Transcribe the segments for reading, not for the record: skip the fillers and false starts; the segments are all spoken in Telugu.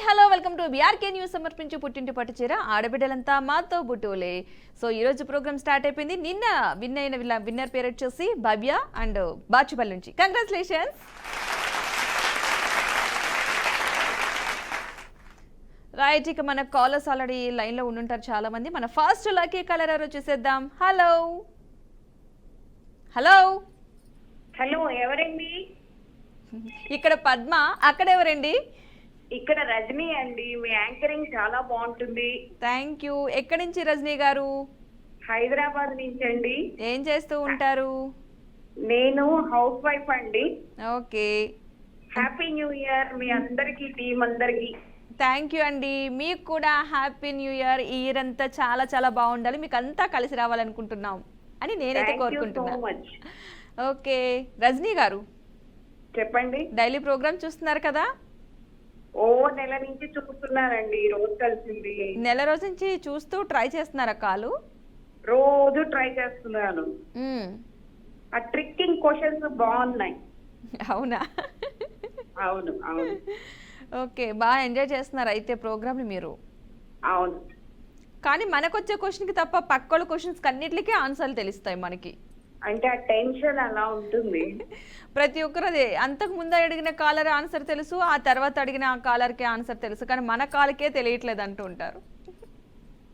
Hello welcome to BRK news. సమర్పించు పుట్టింటి పట్టుచీర ఆడబిడ్డలంతా మాతో బుట్టులే. సో ఈ రోజు ప్రోగ్రామ్ స్టార్ట్ అయిపోయింది. నిన్న విన్నర్ పేరు వచ్చేసి భవ్య అండ్ బాచుపల్లి నుంచి. కంగ్రాచులేషన్స్. రైట్, ఇక మన కాలర్స్ ఆల్రెడీ లైన్ లో ఉండుంటారు చాలా మంది. మన ఫస్ట్ లక్కీ కలర్ ఎవరో చూసేద్దాం. హలో హలో హలో, ఎవరండి? ఇక్కడ పద్మ, అక్కడ ఎవరండి? ఇక్కడ రజనీ అండి. మీ యాంకరింగ్ చాలా బాగుంటుంది. Thank you. ఎక్కడి నుంచి రజనీ గారు? హైదరాబాద్ నుంచి అండి. ఏం చేస్తూ ఉంటారు? నేను హౌస్ వైఫ్ అండి. ఓకే, హ్యాపీ న్యూ ఇయర్ మీ అందరికి, టీం అందరికి. థ్యాంక్ యూ అండి. మీకు కూడా హ్యాపీ న్యూ ఇయర్. ఈ ఇయర్ అంతా చాలా చాలా బాగుండాలి, మీకు అంతా కలిసి రావాలనుకుంటున్నాం అని నేనైతే కోరుకుంటున్నా. ఓకే రజనీ గారు, చెప్పండి. డైలీ ప్రోగ్రామ్ చూస్తున్నారు కదా? నెల నుంచి చూస్తున్నానండి. రోజు కలిసింది. నెల రోజు నుంచి చూస్తూ ట్రై చేస్తున్నారా కాలు? రోజు ట్రై చేస్తున్నాను. ఆ ట్రిక్కింగ్ క్వశ్చన్స్ బాగున్నాయి. అవునా? అవును అవును. ఓకే, బాగా ఎంజాయ్ చేస్తున్నారు అయితే ప్రోగ్రామ్ ని మీరు. అవును, కానీ మనకొచ్చే క్వశ్చన్కి తప్ప పక్కోళ్ళ క్వశ్చన్స్కి అన్నిటికీ ఆన్సర్లు తెలుస్తాయి మనకి. అంటే ఆ టెన్షన్ అలా ఉంటుంది. ప్రతి ఒక్కరు అదే, అంతకు ముందు అడిగిన కాలర్ ఆన్సర్ తెలుసు, ఆ తర్వాత అడిగిన ఆ కాలర్కే ఆన్సర్ తెలుసు, కానీ మన కాలకే తెలియట్లేదు అంటూ ఉంటారు.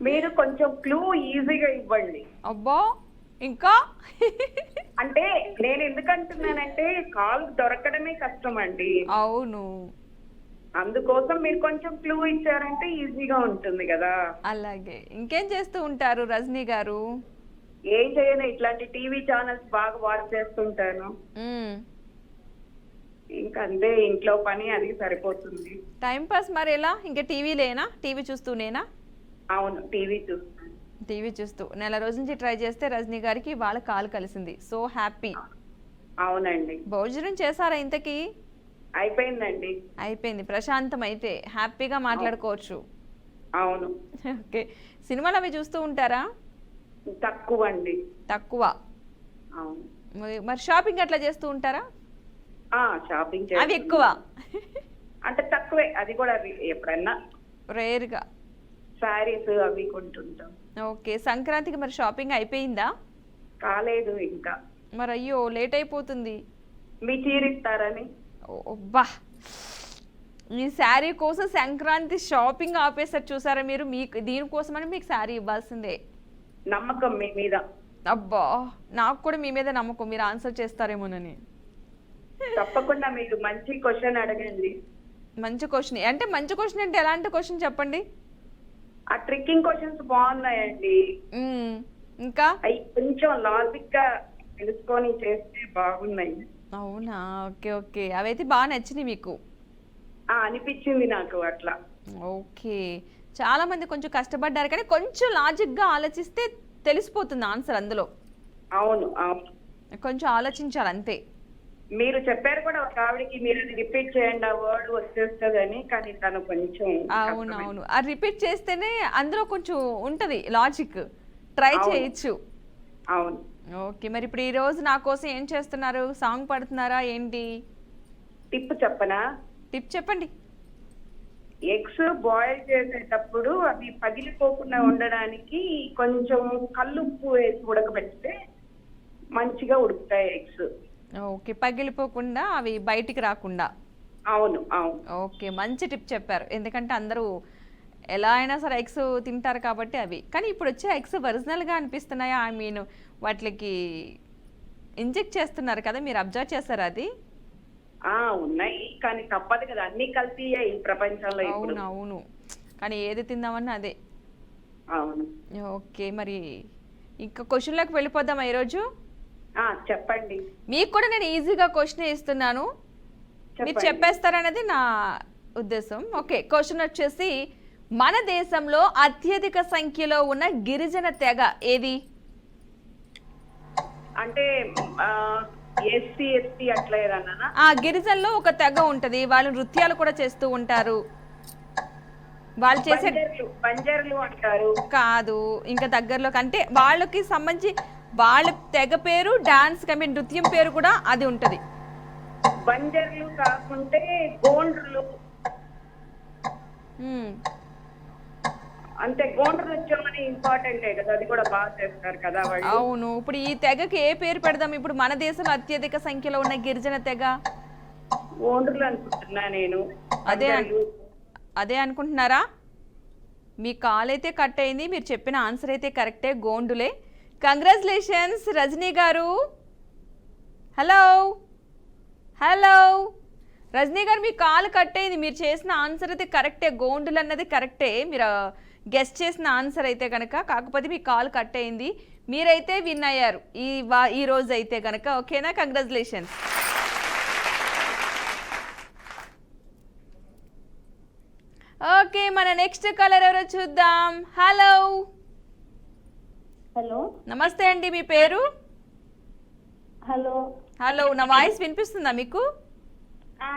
మీరు కొంచెం క్లూ ఈజీగా ఇవ్వండి. అబ్బా, ఇంకా అంటే నేను ఎందుకంటున్నానంటే కాల్ దొరకడమే కష్టం అండి. అవును, అందుకోసం మీరు కొంచెం క్లూ ఇచ్చారంటే ఈజీగా ఉంటుంది కదా. అలాగే. ఇంకేం చేస్తూ ఉంటారు రజనీ గారు? ఏం చేయను, ఇట్లాంటి టీవీ ఛానల్స్ బాగా వాచ్ చేస్తుంటాను. ఇంకా అంతే, ఇంట్లో పని అది సరిపోతుంది. టైం పాస్ మరి ఎలా? ఇంకా టీవీలేనా? టీవీ చూస్తూనేనా? అవును, టీవీ చూస్తాను. టీవీ చూస్తూ నెల రోజు నుంచి ట్రై చేస్తే రజనీ గారికి వాళ్ళ కాల్ కలిసింది. So happy. అవునండి. భోజనం చేశారా ఇంతకీ? అయిపోయిందండి. అయిపోయింది. ప్రశాంతం అయితే హ్యాపీగా మాట్లాడుకోవచ్చు. అవును. ఓకే, సినిమాలు అవి చూస్తూ ఉంటారా? తక్కువ అండి. తక్కువ. అవును. మరి షాపింగ్ అట్లా చేస్తూ ఉంటారా? షాపింగ్ అవి ఎక్కువ అంటే తక్కువే, అది కూడా ఎప్పుడన్నా రేర్గా. శారీస్ అవి కొంటుంటాం. ఓకే, సంక్రాంతికి మరి షాపింగ్ అయిపోయిందా? కాలేదు ఇంకా. మరి అయ్యో, లేట్ అయిపోతుంది. మీ చీర ఇస్తారని. బా, ఈ శారీ కోసం సంక్రాంతి షాపింగ్ ఆపేసారు చూసారా మీరు? మీకు దీనికోసమని మీకు శారీ ఇవ్వాల్సిందే. నమ్మకం మీ మీద. అబ్బా, నాకు కూడా మీ మీద నమ్మకం, మీరు ఆన్సర్ చేస్తారేమోనని. తప్పకుండా మీరు మంచి క్వశ్చన్ అడగండి. మంచి క్వశ్చన్ అంటే, మంచి క్వశ్చన్ అంటే ఎలాంటి క్వశ్చన్ చెప్పండి? ఆ ట్రిక్కింగ్ క్వశ్చన్స్ బాగున్నాయండి. ఇంకా అవి కొంచెం లాజిక్ గా తెలుసుకొని చేస్తే బాగున్నాయి. అవునా? ఓకే ఓకే, అవైతే బాగా నచ్చినాయి మీకు? అనిపించింది నాకు అట్లా. ఓకే, చాలా మంది కొంచెం కష్టపడ్డారు, కానీ కొంచెం లాజిక్ గా ఆలోచిస్తే తెలిసిపోతుంది ఆన్సర్ అందులో. అవును, కొంచెం ఆలోచించాలి అంతే. మీరు చెప్పారు కూడా ఒక ఆవిడకి, మీరు రిపీట్ చేయండి ఆ వర్డ్ వచ్చేస్తుంది అని, కానీ తను కొంచెం. అవునవును, ఆ రిపీట్ చేస్తేనే అందులో కొంచెం ఉంటది లాజిక్, ట్రై చేయొచ్చు. అవును. ఓకే, మరి ఇప్పుడు ఈ రోజు నా కోసం ఏం చేస్తున్నారు? సాంగ్ పాడుతున్నారా ఏంటి? టిప్ చెప్పనా? టిప్ చెప్పండి. ఎగ్స్ బాయిల్ చేసేటప్పుడు అవి పగిలిపోకుండా ఉండడానికి కొంచెం కల్లుప్పు వేసి ఉడకబెడితే మంచిగా ఉడుకుతాయి ఎగ్స్. ఓకే, పగిలిపోకుండా అవి బయటికి రాకుండా. అవును అవును. ఓకే, మంచి టిప్ చెప్పారు. ఎందుకంటే అందరూ ఎలా అయినా సరే ఎగ్స్ తింటారు కాబట్టి అవి. కానీ ఇప్పుడు వచ్చే ఎగ్స్ ఒరిజినల్గా అనిపిస్తున్నాయా? ఐ మీన్ వాటికి ఇంజెక్ట్ చేస్తున్నారు కదా, మీరు అబ్జర్వ్ చేస్తారా అది? ఉన్నాయి, కానీ తప్పదు కదా, అన్ని కలిసి ఈ ప్రపంచంలో. అవును అవును, కానీ ఏది తిందామన్నా అదే. అవును. ఓకే, మరి ఇంకా క్వశ్చన్లోకి వెళ్ళిపోదామా ఈరోజు? చెప్పండి. మీకు కూడా నేను ఈజీగా క్వశ్చన్ ఇస్తున్నాను, మీరు చెప్పేస్తారనేది నా ఉద్దేశం. ఓకే, క్వశ్చన్ వచ్చేసి, మన దేశంలో అత్యధిక సంఖ్యలో ఉన్న గిరిజన తెగ ఏది? అంటే ఎస్సీ ఎస్టీ అట్లా ఏదన్నా? గిరిజనలో ఒక తెగ ఉంటది, వాళ్ళు నృత్యాలు కూడా చేస్తూ ఉంటారు. వాళ్ళు చేసే బంజర్లు అంటారు కాదు, ఇంకా దగ్గరలో అంటే వాళ్ళకి సంబంధించి వాళ్ళ తెగ పేరు, డాన్స్ నృత్యం పేరు కూడా అది ఉంటది. బంజర్లు కాకుంటే గోండ్రులు. మ్మ్. అంతే గోండ్ర నృత్యం అని ఇంపార్టెంటే కదా, అది కూడా బాగా చేస్తారు కదా వాళ్ళు. అవును, ఇప్పుడు ఈ తెగకి ఏ పేరు పెడదాం? ఇప్పుడు మన దేశంలో అత్యధిక సంఖ్యలో ఉన్న గిరిజన తెగ గోండ్రులు అనుకుంటున్నా నేను. అదే అందరూ. అదే అనుకుంటున్నారా? మీ కాల్ అయితే కట్ అయింది, మీరు చెప్పిన ఆన్సర్ అయితే కరెక్టే, గోండులే. కంగ్రాచులేషన్స్ రజనీ గారు. హలో హలో రజనీ గారు, మీ కాల్ కట్ అయింది, మీరు చేసిన ఆన్సర్ అయితే కరెక్టే, గోండులు అన్నది కరెక్టే, మీరు గెస్ట్ చేసిన ఆన్సర్ అయితే కనుక. కాకపోతే మీ కాల్ కట్ అయింది, మీరైతే విన్ అయ్యారు ఈ రోజు అయితే కనుక. ఓకేనా? కంగ్రాచులేషన్స్. ఓకే, మన నెక్స్ట్ కాలర్ ఎవరో చూద్దాం. హలో హలో నమస్తే అండి, మీ పేరు? హలో హలో, నా వాయిస్ వినిపిస్తుందా మీకు?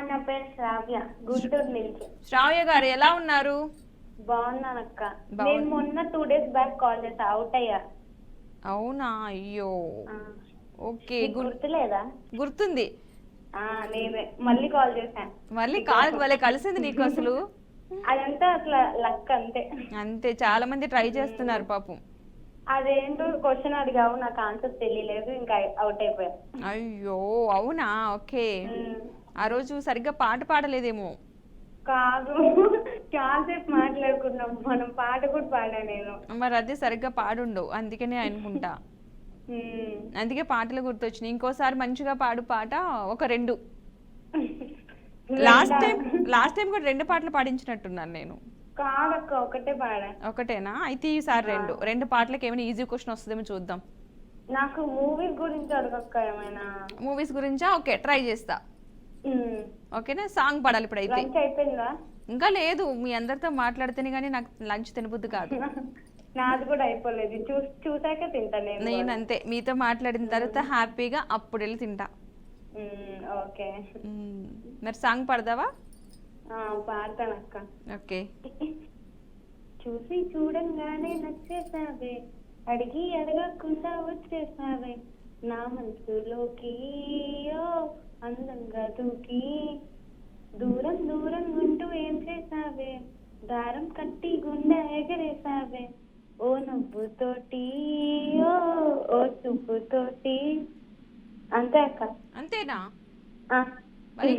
నా పేరు శ్రావ్య, గుంటూరు నుంచి. శ్రావ్య గారు ఎలా ఉన్నారు? బాగున్నానక్క. నేను మొన్న 2 days బ్యాక్ కాల్ చేసా, అవుట్ అయ్యా. అవునా? అయ్యో. ఆ, ఓకే, నీకు గుర్తులేదా? గుర్తుంది. నేనే మళ్ళీ కాల్ చేశా. మళ్ళీ కాల్ వల్లే కలిసింది నీకు అసలు. అదంతా అట్లా లక్ అంతే. అంతే, చాలా మంది ట్రై చేస్తున్నారు పాపం. అదేంటో క్వశ్చన్ అడిగావు, నాకు ఆన్సర్ తెలియలేదు, ఇంకా అవుట్ అయిపోయా. అయ్యో, అవునా? ఓకే, ఉమ్, ఆ రోజు సరిగ్గా పాట పాడలేదేమో. కాదు, చాలాసేపు మాట్లాడుకున్నాం మనం, పాట కూడా పాడా నేను. మరి అదే సరిగ్గా పాడుండవు, అందుకనే అనుకుంటా. ఉమ్. అందుకే పాటలు గుర్తొచ్చినాయి. ఇంకోసారి మంచిగా పాడు పాట, ఒక 2. లాస్ట్ టైం కూడా 2 పాటలు పాడించినట్టున్నాను నేను. కాదక్క, ఒకటే పాడా. ఒకటేనా? అయితే ఈసారి 2 పాటలకు ఏమైనా ఈజీ క్వశ్చన్ వస్తుందేమో చూద్దాం. నాకు మూవీస్ గురించి అడగక్క ఏమైనా. మూవీస్ గురించా? ఓకే, ట్రై చేస్తా. ఉమ్. ఓకేనా? సాంగ్ పాడాలి ఇప్పుడైతే. లంచ్ అయిపోయిందా? ఇంకా లేదు, మీ అందరితో మాట్లాడితేనే కానీ నాకు లంచ్ తినబుద్ధి కాదు. నాది కూడా అయిపోలేదు, చూసాక తింటా నేను నేను కూడా. అంతే, మీతో మాట్లాడిన తర్వాత హ్యాపీగా అప్పుడు వెళ్ళి తింటా. ఓకే. మరి సాంగ్ పాడదావా? పాడతానక్క. ఓకే. చూసి చూడంగానే నచ్చేసావే, అడిగి అడగకుండా వచ్చేసావే, నా మనసులోకి ఓ అందంగా దూకి, దూరం దూరం ఉంటూ ఏం చేసావే, దారం కట్టి గుండె ఎగరేసావే, ఓ నవ్వుతోటి ఓ ఓ చూపుతోటి. అంతే అక్క. అంతేనా? ఆ. మరి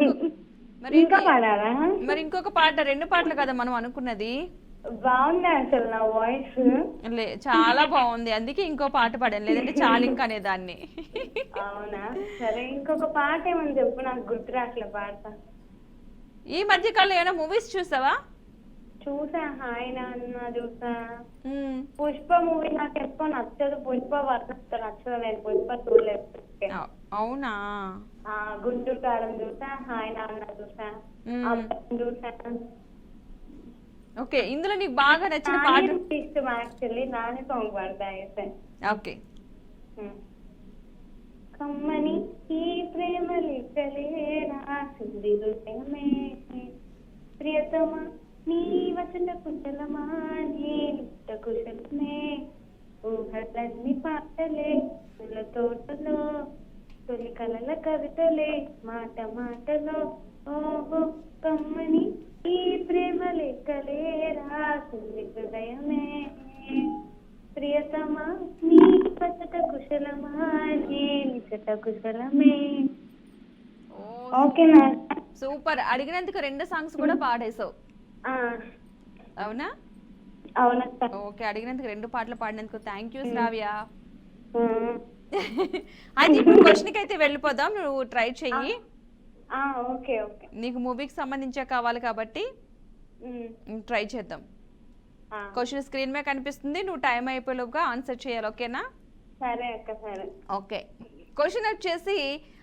మరి ఇంకా పాడాలా? మరి ఇంకొక పాట, 2 పాటలు కదా మనం అనుకున్నది. బాగుంది అసలు నా వాయిస్. చాలా బాగుంది, అందుకే ఇంకో పాట పాడాను, లేదంటే చాలా ఇంకా అనేదాన్ని. అవునా? సరే, ఇంకొక పాట ఏమని చెప్పు, నాకు గుర్తు రాట్లే, పాడతా. ఈ మధ్య కాలంలో ఏమైనా మూవీస్ చూసావా? చూసా, హాయ్ నాన్న చూసా. మ్మ్. పుష్ప మూవీ నాకు ఎక్కువ నచ్చదు, పుష్ప వర్ణంతో నచ్చదు, నేను పుష్ప చూడలేదు. అవునా? గుంటూరు కారం చూసా, హాయ్ నాన్న చూసా, అబ్బాయి చూసా. ఓకే, ఇందులో నీకు బాగా నచ్చిన పాట? ఇష్టం యాక్చువల్లీ, నానే సాంగ్ పాడతా అయితే. ఓకే. కమ్మని ఈ ప్రేమ లిక్కలే రాసింది హృదయమే, ప్రియతమా నీ వచన కుశలమా నీ నిత్త కుశలమే, ఊహలన్నీ పాటలే పూల తోటలో, తొలి కలల కవితలే మాట మాటలో, ఓహో కమ్మని ఈ ప్రేమ లెక్కలే రాసింది హృదయమే, ప్రియతమా నీ పచ్చట కుశలమా నీ నిచ్చట కుశలమే. ఓకేనా? సూపర్, అడిగినందుకు 2 సాంగ్స్ కూడా పాడేసావు. అవునా? అవునక్క. ఓకే, అడిగినందుకు 2 పాటలు పాడినందుకు థ్యాంక్ యూ శ్రావ్య. అయితే ఇప్పుడు క్వశ్చన్కి అయితే వెళ్ళిపోదాం, నువ్వు ట్రై చెయ్యి. Okay okay. నీకు మూవీకి సంబంధించే కావాలి కాబట్టి ట్రై చేద్దాం. క్వశ్చన్ స్క్రీన్ మీద కనిపిస్తుంది, నువ్వు టైం అయిపోయేలోపుగా ఆన్సర్ చేయాలి. ఓకేనా? సరే అక్క, సరే. ఓకే, క్వశ్చన్ వచ్చేసి,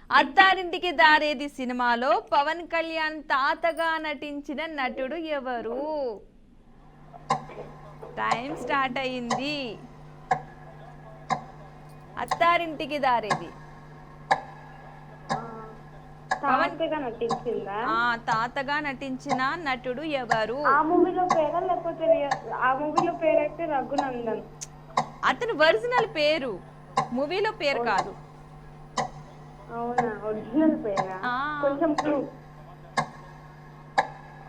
అత్తారింటికి దారేది సినిమాలో పవన్ కళ్యాణ్ తాతగా నటించిన నటుడు ఎవరు? టైం స్టార్ట్ అయ్యింది. అత్తారింటికి దారేది తాతగా నటించిందా? తాతగా నటించిన నటుడు ఎవరు? ఆ మూవీలో పేరా, లేకపోతే ఆ మూవీలో పేరైతే రఘునందన్. అతను ఒరిజినల్ పేరు, మూవీలో పేరు కాదు. అవునా? ఒరిజినల్ పేరా? కొంచెం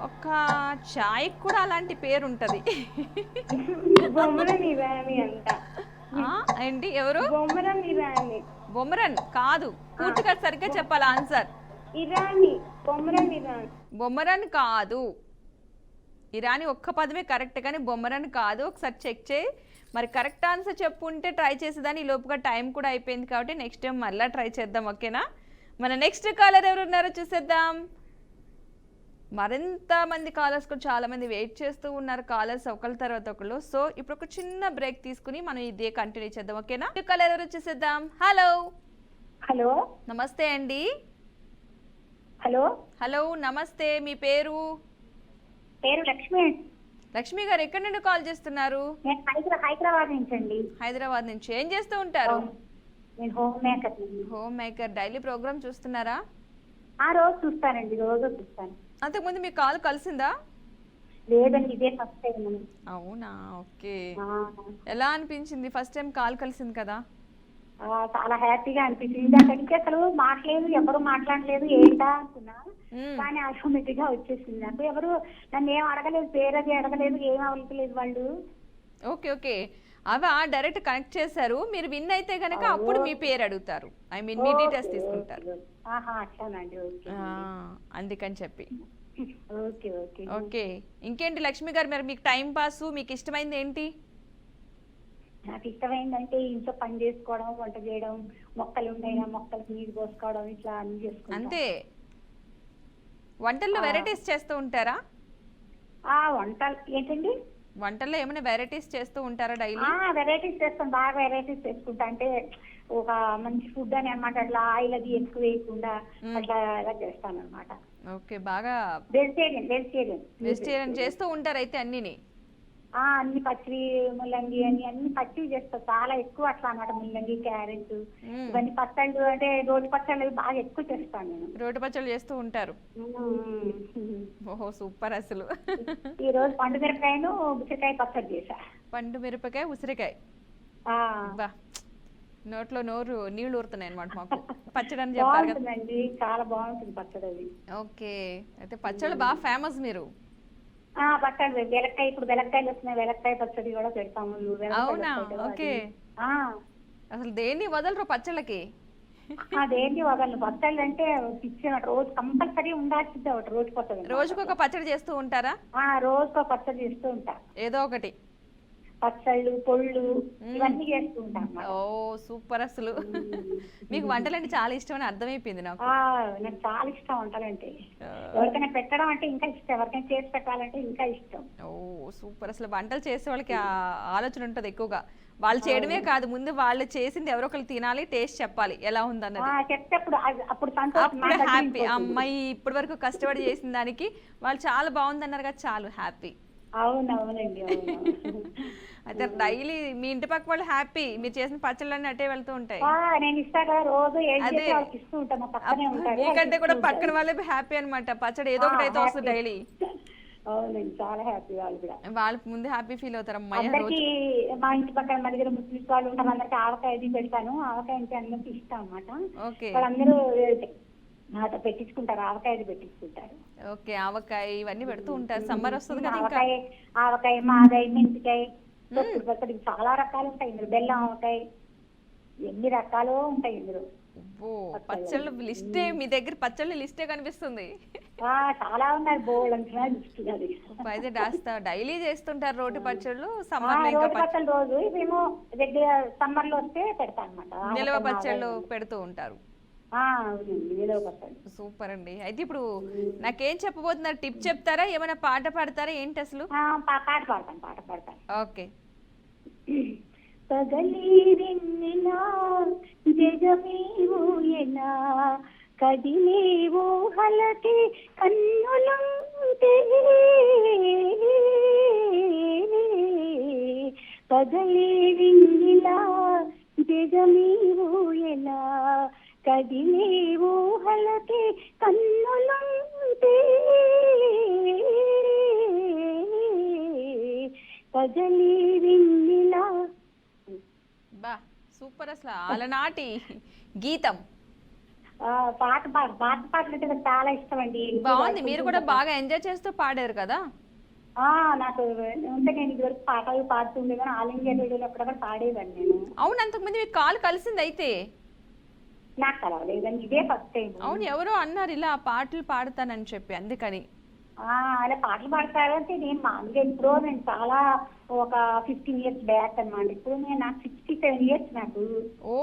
ఒక చాయ్కి కూడా అలాంటి పేరు ఉంటుంది. బొమ్మరన్ ఇరానీ అంట. ఏంటి ఎవరు? బొమ్మరన్ ఇరానీ. బొమ్మరన్ కాదు, పూర్తిగా సరిగ్గా చెప్పాలి ఆన్సర్. ఇరానీ, బొమ్మరన్ ఇరానీ. బొమ్మరన్ కాదు. ఇరానీ ఒక్క పదమే కరెక్ట్, కానీ బొమ్మరన్ కాదు. ఒకసారి చెక్ చేయి. మరి కరెక్ట్ ఆన్సర్ చెప్పుంటే ట్రై చేసేదాన్ని. ఈ లోపుగా టైం కూడా అయిపోయింది కాబట్టి నెక్స్ట్ టైం మళ్ళీ ట్రై చేద్దాం, ఓకేనా? మన నెక్స్ట్ కాలర్ ఎవరు ఉన్నారో చూసేద్దాం. మరింత మంది కాలర్స్ కూడా చాలా మంది వెయిట్ చేస్తూ ఉన్నారు, కాలర్స్ ఒకళ్ళ తర్వాత ఒకళ్ళు. సో ఇప్పుడు ఒక చిన్న బ్రేక్ తీసుకుని మనం ఇదే కంటిన్యూ చేద్దాం, ఓకేనా? కాలర్ ఎవరు చూసేద్దాం. హలో హలో, నమస్తే అండి. హలో హలో నమస్తే, మీ పేరు? పేరు లక్ష్మి. లక్ష్మి గారు ఎక్కడి నుండి కాల్ చేస్తున్నారు? నేను హైదరాబాద్ నుంచి అండి. హైదరాబాద్ నుంచి. ఏం చేస్తూ ఉంటారు? నేను home maker. Home maker. Daily programme చూస్తున్నారా? రోజు చూస్తానండి, రోజు చూస్తాను. అంతకుముందు మీ కాల్ కలిసిందా? లేదండి, ఇదే ఫస్ట్ టైం. అవునా, ఓకే. ఎలా అనిపించింది ఫస్ట్ టైం కాల్ కలిసింది కదా? చాలా హ్యాపీగా అనిపించింది. అక్కడికి అసలు మాట్లాడలేదు, ఎవరు మాట్లాడలేదు, ఏంటా అనుకున్నా. కానీ ఆటోమేటిక్ గా వచ్చేసింది నాకు. ఎవరు నన్ను ఏం అడగలేదు, పేరు అది అడగలేదు, ఏం అడగలేదు వాళ్ళు. ఓకే ఓకే, అవా డైరెక్ట్ కనెక్ట్ చేశారు. మీరు విన్ అయితే గనక అప్పుడు మీ పేరు అడుగుతారు, ఐ మీన్ మీ డీటెయిల్స్ తీసుకుంటారు. అట్లానండి, అందుకని చెప్పి. Okay okay okay. ఇంకేంటి లక్ష్మి గారు, మరి మీకు టైం పాస్, మీకు ఇష్టమైంది ఏంటి? నాకు ఇష్టమైందంటే ఇంట్లో పని చేసుకోవడం, వంట చేయడం, మొక్కలు ఉండైనా మొక్కలకు నీరు పోసుకోవడం, ఇట్లా అన్ని చేసుకుంటాం. అంతే. వంటల్లో వెరైటీస్ చేస్తూ ఉంటారా? వంటలు ఏంటండి? వంటల్లో ఏమైనా వెరైటీస్ చేస్తూ ఉంటారా డైలీ? వెరైటీస్ చేస్తాను, బాగా వెరైటీస్ చేసుకుంటా. అంటే ఒక మంచి ఫుడ్ అని అనమాట, అట్లా ఆయిల్ అది ఎక్కువ వేయకుండా అట్లా అలా చేస్తాను అనమాట. ఓకే, బాగా వెజిటేరియన్ చేస్తూ ఉంటారు అయితే అన్నిని. అన్ని పచ్చివి, ముల్లంగి అని అన్ని పచ్చివి చేస్తా, చాలా ఎక్కువ అట్లా అనమాట. ముల్లంగి, క్యారెట్ ఇవన్నీ పచ్చళ్ళు, అంటే రోటి పచ్చళ్ళు బాగా ఎక్కువ చేస్తాను నేను. రోటి పచ్చళ్ళు చేస్తూ ఉంటారు. ఓహో సూపర్. అసలు ఈ రోజు పండు మిరపకాయను ఉసిరికాయ పచ్చడి చేసా. పండు మిరపకాయ, ఉసిరికాయ. బా, నోట్లో నోరు నీళ్లు ఊరుతున్నాయి అనమాట మాకు. పచ్చడి అని చెప్పారు కదా, చాలా బాగుంటుంది పచ్చడి అది. ఓకే, అయితే పచ్చళ్ళు బాగా ఫేమస్ మీరు. పచ్చడి, వెలక్కాయ, ఇప్పుడు వెలక్కాయలు వస్తున్నాయి, వెలక్కాయ పచ్చడి కూడా పెడతాము. అవునా, ఓకే. అసలు దేన్ని వదలరు పచ్చళ్ళకి? అదేంటి వదలను, పచ్చళ్ళు అంటే ఇచ్చిన రోజు కంపల్సరీ ఉండాల్సిందే ఒకటి, రోజు పచ్చడి. రోజుకొక పచ్చడి చేస్తూ ఉంటారా? రోజుకొక పచ్చడి చేస్తూ ఉంటా, ఏదో ఒకటి. పచ్చళ్ళు, పొళ్ళు ఇవన్నీ చేస్తూ ఉంటాం. ఓ సూపర్. అసలు మీకు వంటలంటే చాలా ఇష్టం అని అర్థమైపోయింది నాకు. నాకు చాలా ఇష్టం వంటలంటే. ఎవరికైనా పెట్టడం అంటే ఇంకా ఇష్టం, ఎవరికైనా చేసి పెట్టాలంటే ఇంకా ఇష్టం. ఓ సూపర్. అసలు వంటలు చేసే వాళ్ళకి ఆలోచన ఉంటది ఎక్కువగా. వాళ్ళు చేయడమే కాదు, ముందు వాళ్ళు చేసింది ఎవరో ఒకరు తినాలి, టేస్ట్ చెప్పాలి ఎలా ఉందన్నది. చెప్తే అప్పుడు హ్యాపీ. అమ్మాయి ఇప్పటి వరకు కష్టపడి చేసిన దానికి వాళ్ళు చాలా బాగుందన్నారు కదా, చాలు హ్యాపీ. అవునవునండి. అయితే డైలీ మీ ఇంటి పక్క వాళ్ళు హ్యాపీ, మీరు చేసిన పచ్చళ్ళన్నీ అట్టే వెళ్తూ ఉంటాయి. నేను ఇస్తా కదా రోజు, మీకంటే కూడా పక్కన వాళ్ళే హ్యాపీ అనమాట. పచ్చడి ఏదో ఒకటి అయితే వస్తుంది డైలీ. అవునండి, చాలా హ్యాపీ. వాళ్ళు కూడా వాళ్ళకి ముందు హ్యాపీ ఫీల్ అవుతారు. అమ్మాయి మా ఇంటి పక్కన మా దగ్గర ముస్లిమ్స్ వాళ్ళు ఉంటారు, అందరికి ఆవకాయ అది పెడతాను. ఆవకాయ అంటే అందరికి ఇష్టం అన్నమాట. వాళ్ళందరూ నాతో పెట్టించుకుంటారు, ఆవకాయ పెట్టించుకుంటారు. ఓకే, ఆవకాయ ఇవన్నీ పెడుతూ ఉంటారు. సమ్మర్ వస్తుంది కదా, ఆవకాయ, మాగాయ, మెంతికాయ, తొక్కుడు పచ్చడి, చాలా రకాలు ఉంటాయి ఇందులో. బెల్లం ఆవకాయ, ఎన్ని రకాలు ఉంటాయి ఇందులో. పచ్చళ్ళు లిస్టే, మీ దగ్గర పచ్చళ్ళు లిస్టే కనిపిస్తుంది. చాలా ఉన్నాయి, బోల్డ్ అయితే డైలీ చేస్తుంటారు రోటి పచ్చళ్ళు. సమ్మర్ లో రోటి పచ్చళ్ళు రోజు, ఇవేమో రెగ్యులర్ సమ్మర్ లో వస్తే పెడతా అనమాట. నిల్వ పచ్చళ్ళు పెడుతూ ఉంటారు. సూపర్ అండి. అయితే ఇప్పుడు నాకేం చెప్పబోతున్నారు, టిప్ చెప్తారా, ఏమైనా పాట పాడతారా, ఏంటి అసలు? పాట పాడతాను. ఓకే. పగలి వెన్నెలా జగమేవోయెలా కదిలే ఊహలకి కన్నులుంటే, పగలి వెన్నెలా జగమేవోయెలా కదిలే ఊహలకి కన్నులుంటే, పగలి వెన్నెలా. బా సూపర్. అసలు అలనాటి గీతం. పాటలు అంటే నాకు చాలా ఇష్టం అండి. బాగుంది, మీరు కూడా బాగా ఎంజాయ్ చేస్తూ పాడారు కదా. నాకు ఉంటే నేను ఇదివరకు పాటలు పాడుతుండే కానీ ఆల్ ఇండియా రేడియోలో అప్పుడప్పుడు పాడేదాన్ని నేను. అవును, అంతకుముందు మీకు కాల్ కలిసింది అయితే. నాకు కలవలేదండి, ఇదే ఫస్ట్ టైం. అవును, ఎవరో అన్నారు ఇలా పాటలు పాడతానని చెప్పి, అందుకని. అలా పాటలు పాడతారు అంటే నేను మామూలుగా ఎప్పుడో నేను చాలా ఒక 15 years బ్యాక్ అన్నమాట. ఇప్పుడు నాకు 67 years నాకు. ఓ,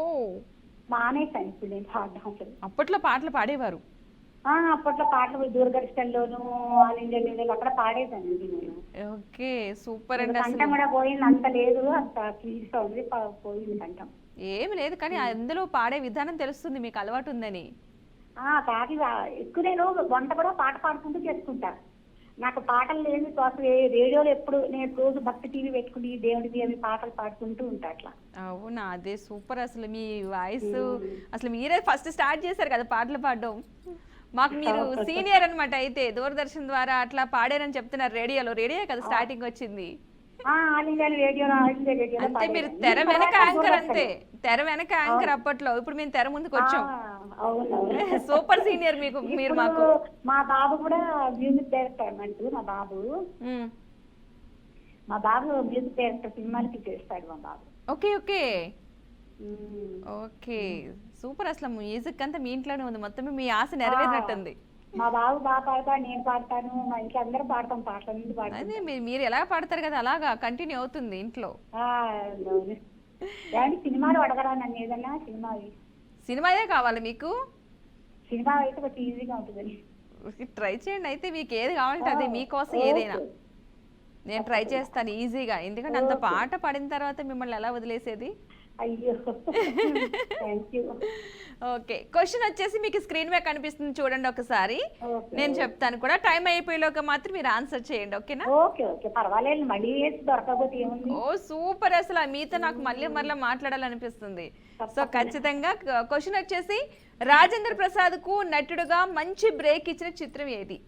మానేసాను ఇప్పుడు నేను పాడడం అసలు. అప్పట్లో పాటలు పాడేవారు. అప్పట్లో పాటలు దూరదర్శన్లోను ఆల్ ఇండియా రేడియోలో అక్కడ పాడేదానండి నేను. ఓకే, సూపర్ అండి. అసలు కంఠం కూడా పోయింది, అంత లేదు, అంత క్లీజ్ గా ఉంది, పోయింది కంఠం. ఏమి లేదు, కానీ అందులో పాడే విధానం తెలుస్తుంది మీకు అలవాటు ఉందని. కాదు, ఎక్కువ నేను వంట కూడా పాట పాడుకుంటూ చేసుకుంటా. నాకు పాటలు లేని కోసం రేడియోలో ఎప్పుడు నేను రోజు భక్తి టీవీ పెట్టుకుని దేవుడివి అవి పాటలు పాడుకుంటూ ఉంటా అట్లా. అవునా, అదే సూపర్. అసలు మీ వాయిస్ అసలు మీరే ఫస్ట్ స్టార్ట్ చేశారు కదా పాటలు పాడడం. మాకు మీరు సీనియర్ అన్నమాట. అయితే దూరదర్శన్ ద్వారా అట్లా పాడారని చెప్తున్నారు. రేడియో కదా స్టార్టింగ్ వచ్చింది. అంతే, మీరు తెర వెనక యాంకర్. అంతే, తెర వెనక యాంకర్ అప్పట్లో. ఇప్పుడు మేము తెర ముందుకు వచ్చాం. సూపర్ సీనియర్ మీకు, మీరు మాకు. మా బాబు కూడా మ్యూజిక్ డైరెక్టర్ అన్నట్టు. మా బాబు మ్యూజిక్ డైరెక్టర్, సినిమాలకి చేస్తాడు మా బాబు. Okay okay okay, super. అసలు మ్యూజిక్ అంతా మీ ఇంట్లోనే ఉంది, మొత్తం మీ ఆశ నెరవేరినట్టుంది. మా బాబు బాగా పాడతాడు, నేను పాడతాను, మా ఇంట్లో అందరూ పాడతాం పాటలు. అదే మీరు ఎలా పాడతారు కదా, అలాగా కంటిన్యూ అవుతుంది ఇంట్లో. సినిమాలు అడగరా నన్ను, ఏదన్నా సినిమాయే కావాలి మీకు? సినిమా అయితే కొంచెం ఈజీగా ఉంటుందని ట్రై చేయండి. అయితే మీకు ఏది కావాలంటే అదే, మీకోసం ఏదైనా నేను ట్రై చేస్తాను ఈజీగా. ఎందుకంటే అంత పాట పాడిన తర్వాత మిమ్మల్ని ఎలా వదిలేసేది. అయ్యో, థాంక్యూ. ఓకే, క్వశ్చన్ వచ్చేసి మీకు స్క్రీన్ మీద కనిపిస్తుంది చూడండి ఒకసారి. నేను చెప్తాను కూడా, టైం అయిపోయేలోగా మాత్రం మీరు ఆన్సర్ చేయండి. ఓకేనా? ఓకే ఓకే, పర్వాలేదు. మళ్ళీ దొరకకపోతే ఏముంది. ఓ సూపర్, అసలు మీతో నాకు మళ్ళీ మాట్లాడాలనిపిస్తుంది. సో ఖచ్చితంగా క్వశ్చన్ వచ్చేసి, రాజేంద్ర ప్రసాద్ కు నటుడుగా మంచి బ్రేక్ ఇచ్చిన చిత్రం ఏది?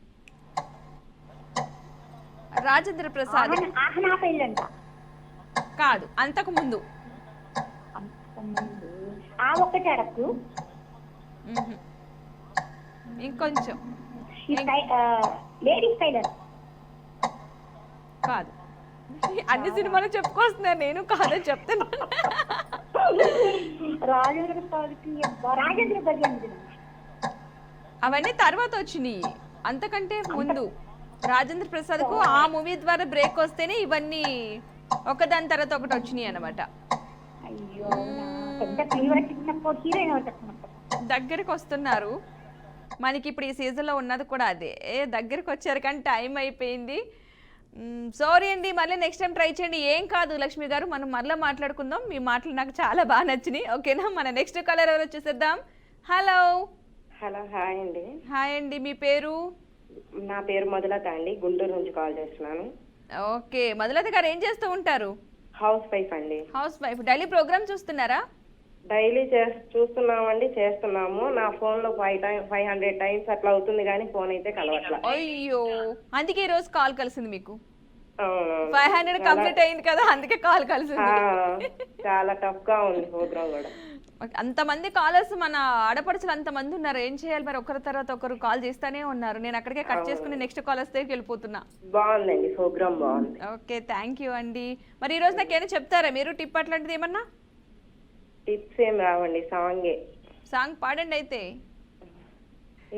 రాజేంద్ర ప్రసాద్ కాదు, అంతకు ముందు. ఇంకొంచెం. కాదు, అన్ని సినిమాలు చెప్పుకొస్తున్నారు, నేను కాదని చెప్తాను. అవన్నీ తర్వాత వచ్చినాయి, అంతకంటే ముందు. రాజేంద్ర ప్రసాద్ కు ఆ మూవీ ద్వారా బ్రేక్ వస్తేనే ఇవన్నీ ఒకదాని తర్వాత ఒకటి వచ్చినాయి అన్నమాట. దగ్గరికి వస్తున్నారు. మనకి ఇప్పుడు ఈ సీజన్లో ఉన్నది కూడా అదే. దగ్గరికి వచ్చారు కానీ టైం అయిపోయింది. సారీ అండి, మళ్ళీ నెక్స్ట్ టైం ట్రై చేయండి. ఏం కాదు లక్ష్మి గారు, మనం మళ్ళీ మాట్లాడుకుందాం. మీ మాటలు నాకు చాలా బాగా నచ్చినాయి. ఓకేనా? మన నెక్స్ట్ కాలర్ ఎవరు చూసేద్దాం. హలో. హలో, హాయ్ అండి. హాయ్ అండి, మీ పేరు? నా పేరు మధులత అండి, గుంటూరు నుంచి కాల్ చేస్తున్నాను. ఓకే, మధులత గారు ఏం చేస్తూ ఉంటారు? హౌస్ వైఫ్ అండి. House wife. డైలీ ప్రోగ్రామ్ చూస్తున్నారా? డైలీ చూస్తున్నామండి, చేస్తున్నాము. నా ఫోన్ లో 500 times అట్లా అవుతుంది కానీ ఫోన్ అయితే కలవట్లా. అయ్యో, అందుకే ఈ రోజు కాల్ కలిసింది మీకు. 500 కంప్లీట్ అయింది కదా, అందుకే కాల్ కలిసింది. చాలా టఫ్ గా ఉంది ప్రోగ్రామ్ కూడా. అంతమంది కాలర్స్, మన ఆడపడుచులు అంతమంది ఉన్నారు. ఏం చేయాలి మరి, ఒకరి తర్వాత ఒకరు కాల్ చేస్తానే ఉన్నారు. నేను అక్కడికే కట్ చేసుకుని నెక్స్ట్ కాలర్స్ దగ్గరికి వెళ్ళిపోతున్నా. బాగుందండి ప్రోగ్రామ్, బాగుంది. ఓకే, థ్యాంక్ యూ అండి. మరి ఈ రోజు నాకు ఏమైనా చెప్తారా మీరు, టిప్ అట్లాంటిది ఏమన్నా? టిప్స్ ఏం రావండి, సాంగే. సాంగ్ పాడండి అయితే.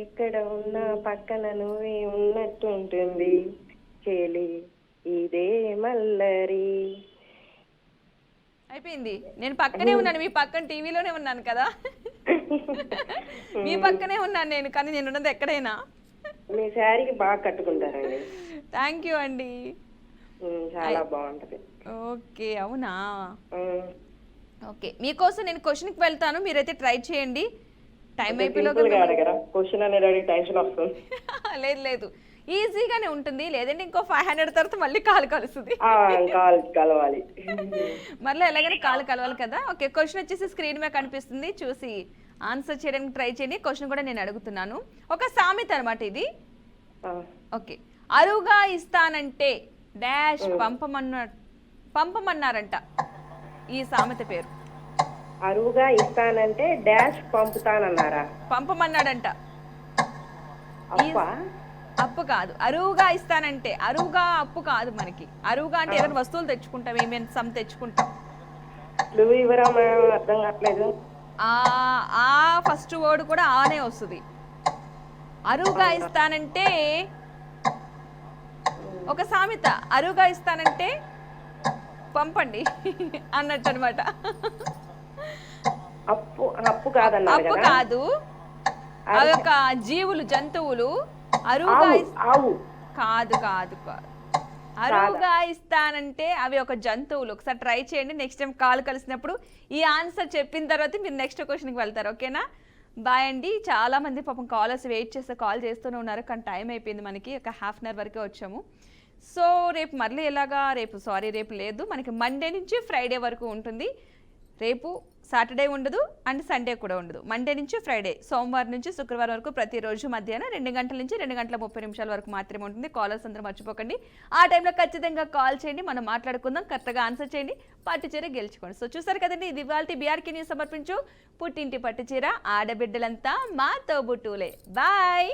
ఇక్కడ ఉన్న పక్కన నువ్వే ఉన్నట్టు ఉంటుంది చెలి, ఇదే మల్లరి. అయిపోయింది. నేను పక్కనే ఉన్నాను, మీ పక్కన టీవీలోనే ఉన్నాను కదా. మీ పక్కనే ఉన్నాను నేను, కానీ నేను ఉన్నది ఎక్కడైనా. మీ శారీకి బాగా కట్టుకుంటారండి. థ్యాంక్ యూ అండి, చాలా బాగుంటది. ఓకే, అవునా? ఓకే, మీకోసం నేను క్వశ్చన్కి వెళ్తాను, మీరైతే ట్రై చేయండి. టైం అయిపోయిలోగా. లేదు లేదు, ఈజీగానే ఉంటుంది. లేదంటే ఇంకో 500 తర్వాత మళ్ళీ కాల్ కలుస్తుంది. మళ్ళీ ఎలాగైనా కాల్ కలవాలి కదా. ఓకే, క్వశ్చన్ వచ్చేసి స్క్రీన్ మీద కనిపిస్తుంది, చూసి ఆన్సర్ చేయడానికి ట్రై చేయండి. క్వశ్చన్ కూడా నేను అడుగుతున్నాను. ఒక సామెత అనమాట ఇది. ఓకే, అరువుగా ఇస్తానంటే డాష్ పంపమన్నారంట. ఈ సామెత పేరు. అరువుగా ఇస్తానంటే డాష్ పంపుతానన్నారా? పంపమన్నాడంట. అప్ప అప్పు కాదు, అరువుగా ఇస్తానంటే. అరువుగా అప్పు కాదు మనకి. అరువుగా అంటే ఏదైనా వస్తువులు తెచ్చుకుంటాం, ఏమైనా సమ్ తెచ్చుకుంటాం. నువ్వు ఇవ్వరా మేడం, అర్థం కావట్లేదు. ఆ ఫస్ట్ వర్డ్ కూడా ఆనే వస్తుంది. అరువుగా ఇస్తానంటే ఒక సామెత, అరువుగా ఇస్తానంటే పంపండి అన్నట్టు అనమాట. అప్పు అప్పు కాదన్నారు అప్పు కదా. కాదు, అవి ఒక జీవులు, జంతువులు. అరువుగా ఆవు కాదు కాదు కాదు. అరువుగా ఇస్తానంటే అవి ఒక జంతువులు. ఒకసారి ట్రై చేయండి, నెక్స్ట్ టైం కాల్ కలిసినప్పుడు ఈ ఆన్సర్ చెప్పిన తర్వాత మీరు నెక్స్ట్ క్వశ్చన్కి వెళ్తారు. ఓకేనా? బాయ్ అండి. చాలా మంది పాపం కాలర్స్ వెయిట్ చేస్తే కాల్ చేస్తూనే ఉన్నారు, కానీ టైం అయిపోయింది మనకి. ఒక హాఫ్ అన్ అవర్ వరకే వచ్చాము. సో రేపు మళ్ళీ ఎలాగా, రేపు లేదు, మనకి మండే నుంచి ఫ్రైడే వరకు ఉంటుంది. రేపు సాటర్డే ఉండదు అండ్ సండే కూడా ఉండదు. మండే నుంచి ఫ్రైడే, సోమవారం నుంచి శుక్రవారం వరకు ప్రతిరోజు మధ్యాహ్నం 2 గంటల నుంచి 2 గంటల 30 నిమిషాల వరకు మాత్రమే ఉంటుంది. కాలర్స్ అందరూ మర్చిపోకండి, ఆ టైంలో ఖచ్చితంగా కాల్ చేయండి, మనం మాట్లాడుకుందాం. కరెక్ట్గా ఆన్సర్ చేయండి, పట్టుచీర గెలుచుకోండి. సో చూసారు కదండి, ఇది ఇవాల్టి బీఆర్కే న్యూస్ సమర్పించు పుట్టింటి పట్టుచీర. ఆడబిడ్డలంతా మా తోబుట్టులే. బాయ్.